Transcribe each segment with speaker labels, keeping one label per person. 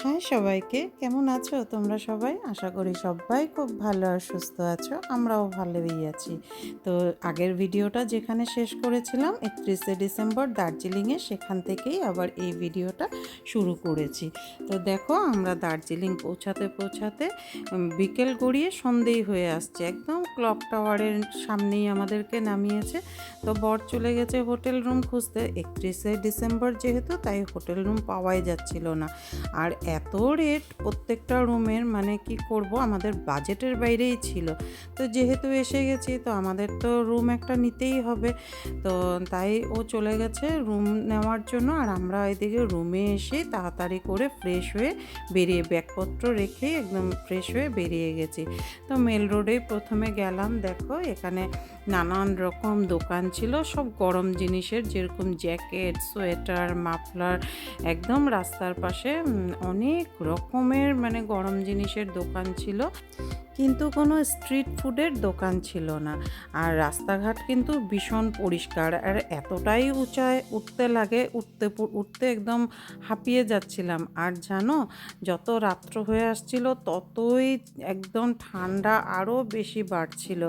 Speaker 1: High সবাইকে, কেমন আছো তোমরা সবাই? আশা করি সবাই খুব ভালো আর সুস্থ আছো। আমরাও ভালোই আছি। তো আগের ভিডিওটা যেখানে শেষ করেছিলাম 31শে ডিসেম্বর দার্জিলিংয়ে, সেখান থেকেই আবার এই ভিডিওটা শুরু করেছি। তো দেখো আমরা দার্জিলিং পৌঁছাতে পৌঁছাতে বিকেল গড়িয়ে সন্ধেই হয়ে আসছে। একদম ক্লক টাওয়ারের সামনেই আমাদেরকে নামিয়েছে। তো বর চলে গেছে হোটেল রুম খুঁজতে। 31শে ডিসেম্বর যেহেতু, তাই হোটেল রুম পাওয়াই যাচ্ছিল না। আর এত রেট প্রত্যেকটা রুমের, মানে কি করব, আমাদের বাজেটের বাইরেই ছিল। তো যেহেতু এসে গেছি, তো আমাদের তো রুম একটা নিতেই হবে। তো তাই ও চলে গেছে রুম নেওয়ার জন্য, আর আমরা এদিকে রুমে এসে তাড়াতাড়ি করে ফ্রেশ হয়ে বেরিয়ে, ব্যাগপত্র রেখে একদম ফ্রেশ হয়ে বেরিয়ে গেছি। তো মেল রোডেই প্রথমে গেলাম। দেখো এখানে নানান রকম দোকান ছিল, সব গরম জিনিসের, যেরকম জ্যাকেট, সোয়েটার, মাফলার, একদম রাস্তার পাশে অনেক রকমের মানে গরম জিনিসের দোকান ছিল, কিন্তু কোনো স্ট্রিট ফুডের দোকান ছিল না। আর রাস্তাঘাট কিন্তু ভীষণ পরিষ্কার, আর এতটাই উঁচায় উঠতে লাগে, উঠতে একদম হাঁপিয়ে যাচ্ছিলাম। আর জানো, যত রাত্র হয়ে আসছিল ততই একদম ঠান্ডা আরও বেশি বাড়ছিল।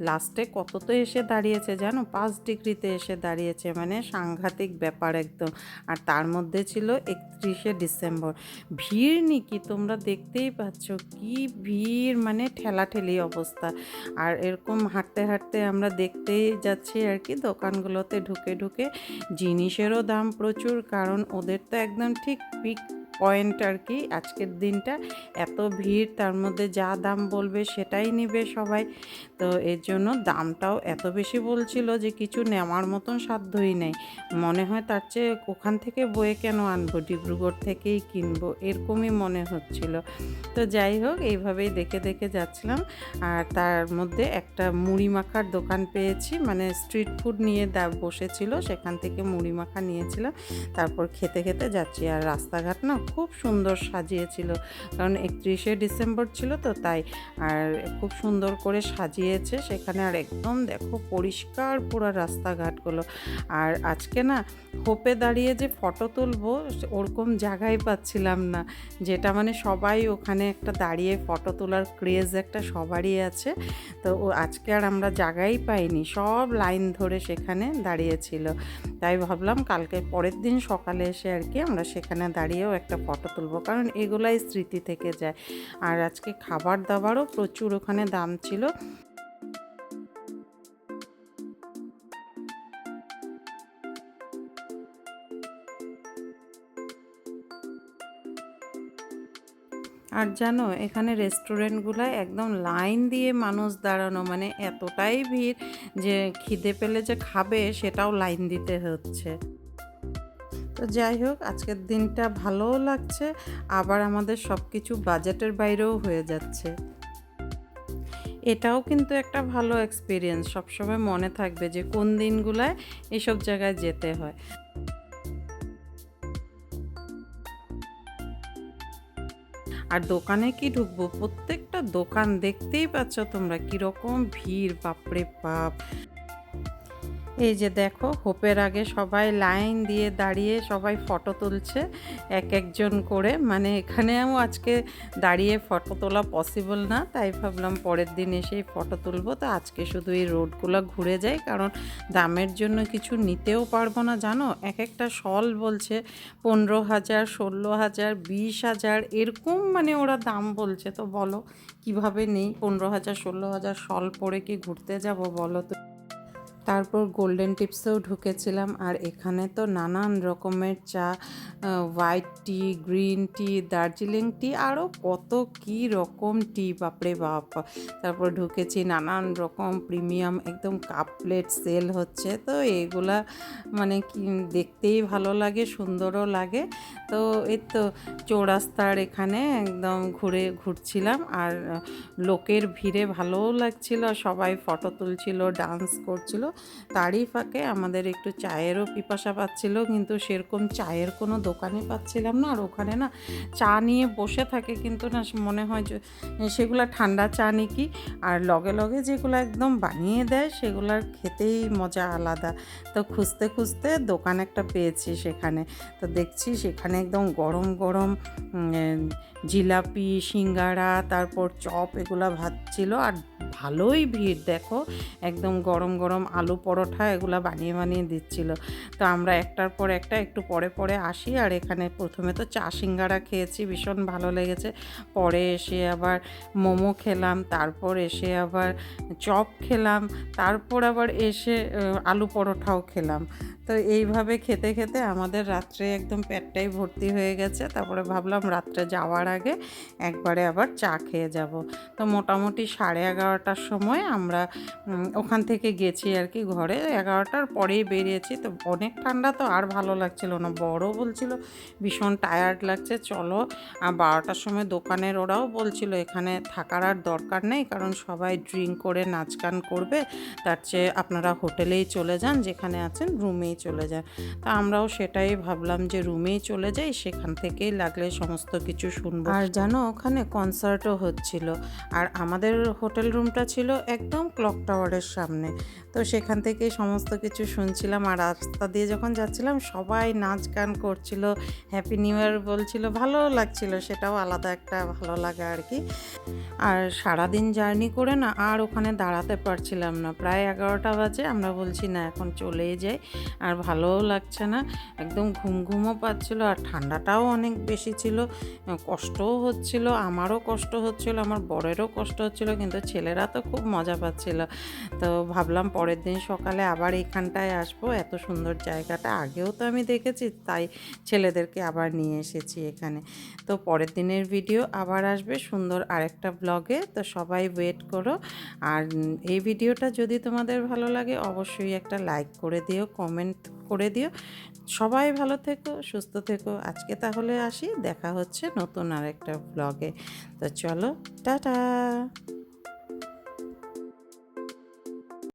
Speaker 1: লাস্টে কততে এসে দাঁড়িয়েছে জানো, 5 ডিগ্রিতে এসে দাঁড়িয়েছে, মানে সাংঘাতিক ব্যাপার একদম। আর তার মধ্যে ছিল 31শে ডিসেম্বর। ভিড় কি তোমরা দেখতেই পাচ্ছ, কি ভিড়, মানে ঠেলাঠেলি অবস্থা। আর এরকম হাঁটতে হাঁটতে আমরা দেখতেই যাচ্ছি আর কি, দোকানগুলোতে ঢুকে ঢুকে। জিনিসেরও দাম প্রচুর, কারণ ওদের তো একদম ঠিক পিক পয়েন্ট আর কি আজকের দিনটা। এত ভিড়, তার মধ্যে যা দাম বলবে সেটাই নেবে সবাই। তো এর জন্য দামটাও এত বেশি বলছিল যে কিছু নেওয়ার মতন সাধ্যই নেই। মনে হয় তার চেয়ে ওখান থেকে বয়ে কেন আনবো, ডিব্রুগড় থেকেই কিনবো, এরকমই মনে হচ্ছিল। তো যাই হোক, এইভাবেই দেখে দেখে যাচ্ছিলাম। আর তার মধ্যে একটা মুড়ি মাখার দোকান পেয়েছি, মানে স্ট্রিট ফুড নিয়ে বসেছিল, সেখান থেকে মুড়ি মাখা নিয়েছিলাম। তারপর খেতে খেতে যাচ্ছি। আর রাস্তাঘাট না খুব সুন্দর সাজিয়েছিল, কারণ 31শে ডিসেম্বর ছিল তো তাই। আর খুব সুন্দর করে সাজিয়েছে সেখানে। আর একদম দেখো পরিষ্কার পুরো রাস্তাঘাটগুলো। আর আজকে না হোপে দাঁড়িয়ে যে ফটো তুলবো ওরকম জায়গায় পাচ্ছিলাম না, যেটা মানে সবাই ওখানে একটা দাঁড়িয়ে ফটো তোলার ক্রেজ একটা সবারই আছে। তো ও আজকে আর আমরা জায়গাই পাইনি, সব লাইন ধরে সেখানে দাঁড়িয়েছিল। তাই ভাবলাম কালকে পরের দিন সকালে এসে আর কি আমরা সেখানে দাঁড়িয়েও একটা ফটো তুলবো, কারণ এগুলাই স্মৃতি থেকে যায়। আর আজকে খাবার দাবারও প্রচুর ওখানে দাম ছিল। আর জানো, এখানে রেস্টুরেন্টগুলোয় একদম লাইন দিয়ে মানুষ দাঁড়ানো, মানে এতটাই ভিড় যে খিদে পেলে যে খাবে সেটাও লাইন দিতে হচ্ছে। তো যাই হোক, আজকের দিনটা ভালোও লাগছে, আবার আমাদের সব কিছু বাজেটের বাইরেও হয়ে যাচ্ছে। এটাও কিন্তু একটা ভালো এক্সপিরিয়েন্স, সবসময় মনে থাকবে যে কোন দিনগুলায় এসব জায়গায় যেতে হয়। আর দোকানে কি ঢুকবো, প্রত্যেকটা দোকান দেখতেই পাচ্ছ তোমরা কীরকম ভিড়, বাপরে বাপ। এই যে দেখো, হোপের আগে সবাই লাইন দিয়ে দাঁড়িয়ে সবাই ফটো তুলছে এক একজন করে। মানে এখানেও আজকে দাঁড়িয়ে ফটো তোলা পসিবল না, তাই ভাবলাম পরের দিন এসেই ফটো তুলবো। তো আজকে শুধু এই রোডগুলো ঘুরে যাই, কারণ দামের জন্য কিছু নিতেও পারবো না। জানো, এক একটা শল বলছে 15,000, 16,000, 20,000 এরকম, মানে ওরা দাম বলছে। তো বলো কিভাবে নেই? 15,000, 16,000 শল পরে কি ঘুরতে যাব বলো তো? তারপর গোল্ডেন টিপসেও ঢুকেছিলাম। আর এখানে তো নানান রকমের চা, হোয়াইট টি, গ্রিন টি, দার্জিলিং টি, আরও কত কি রকম টি, বাপরে বাপ। তারপর ঢুকেছি, নানান রকম প্রিমিয়াম একদম কাপ প্লেট সেল হচ্ছে। তো এগুলা মানে কি দেখতেই ভালো লাগে, সুন্দরও লাগে। তো এই তো চৌরাস্তার এখানে একদম ঘুরছিলাম। আর লোকের ভিড়ে ভালোও লাগছিল, সবাই ফটো তুলছিল, ডান্স করছিল। তারই ফাঁকে আমাদের একটু চায়েরও পিপাসা পাচ্ছিল, কিন্তু সেরকম চায়ের কোনো দোকানে পাচ্ছিলাম না। আর ওখানে না চা নিয়ে বসে থাকে, কিন্তু না মনে হয় যে সেগুলো ঠান্ডা চা নাকি, আর লগে লগে যেগুলো একদম বানিয়ে দেয় সেগুলোর খেতেই মজা আলাদা। তো খুঁজতে খুঁজতে দোকান একটা পেয়েছি সেখানে। তো দেখছি সেখানে একদম গরম গরম জিলাপি, সিঙ্গারা, তারপর চপ এগুলো ভাজছিল। আর ভালোই ভিড়, দেখো একদম গরম গরম আলু পরোটা এগুলো বানিয়ে বানিয়ে দিচ্ছিল। তো আমরা একটার পর একটা একটু পরে পরে আসি। আর এখানে প্রথমে তো চা সিঙ্গারা খেয়েছি, ভীষণ ভালো লেগেছে। পরে এসে আবার মোমো খেলাম, তারপর এসে আবার চপ খেলাম, তারপর আবার এসে আলু পরোটাও খেলাম। তো এইভাবে খেতে খেতে আমাদের রাত্রে একদম পেটটাই ভর্তি হয়ে গেছে। তারপরে ভাবলাম রাত্রে যাওয়ার আগে একবারে আবার চা খেয়ে যাব। তো মোটামুটি 11:30টার সময় আমরা ওখান থেকে গেছি আর কি ঘরে। 11টার পরেই বেরিয়েছি। তো অনেক ঠান্ডা, তো আর ভালো লাগছিল না। বড় বলছিল ভীষণ টায়ার্ড লাগছে, চলো। আর 12টার সময় দোকানের ওরাও বলছিল এখানে থাকার আর দরকার নেই, কারণ সবাই ড্রিঙ্ক করে নাচ গান করবে, তার চেয়ে আপনারা হোটেলেই চলে যান, যেখানে আছেন রুমেই চলে যান। তা আমরাও সেটাই ভাবলাম যে রুমেই চলে যাই, সেখান থেকেই লাগলে সমস্ত কিছু শুনবো। আর জানো ওখানে কনসার্টও হচ্ছিল। আর আমাদের হোটেল রুমটা ছিল একদম ক্লক টাওয়ারের সামনে। তো সেখান থেকেই সমস্ত কিছু শুনছিলাম। আর রাস্তা দিয়ে যখন যাচ্ছিলাম সবাই নাচ গান করছিল, হ্যাপি নিউ ইয়ার বলছিল, ভালো লাগছিল। সেটাও আলাদা একটা ভালো লাগা আর কি। আর সারাদিন জার্নি করে না আর ওখানে দাঁড়াতে পারছিলাম না। প্রায় 11টা বাজে, আমরা বলছি না এখন চলেই যাই। আর ভালোও লাগছে না, একদম ঘুম ঘুমও পাচ্ছিল। আর ঠান্ডাটাও অনেক বেশি ছিল, কষ্টও হচ্ছিল, আমারও কষ্ট হচ্ছিল, আমার বরেরও কষ্ট হচ্ছিল, কিন্তু ছেলেরা তো খুব মজা পাচ্ছিল। তো ভাবলাম পরের দিন সকালে আবার এইখানটায় আসবো। এত সুন্দর জায়গাটা আগেও তো আমি দেখেছি, তাই ছেলেদেরকে আবার নিয়ে এসেছি এখানে। তো পরের দিনের ভিডিও আবার আসবে সুন্দর আরেকটা ব্লগে। তো সবাই ওয়েট করো। আর এই ভিডিওটা যদি তোমাদের ভালো লাগে অবশ্যই একটা লাইক করে দিও, কমেন্ট করে দিও। সবাই ভালো থেকো, সুস্থ থেকো। আজকে তাহলে আসি, দেখা হচ্ছে নতুন আরেকটা ব্লগে। তো চলো, টাটা।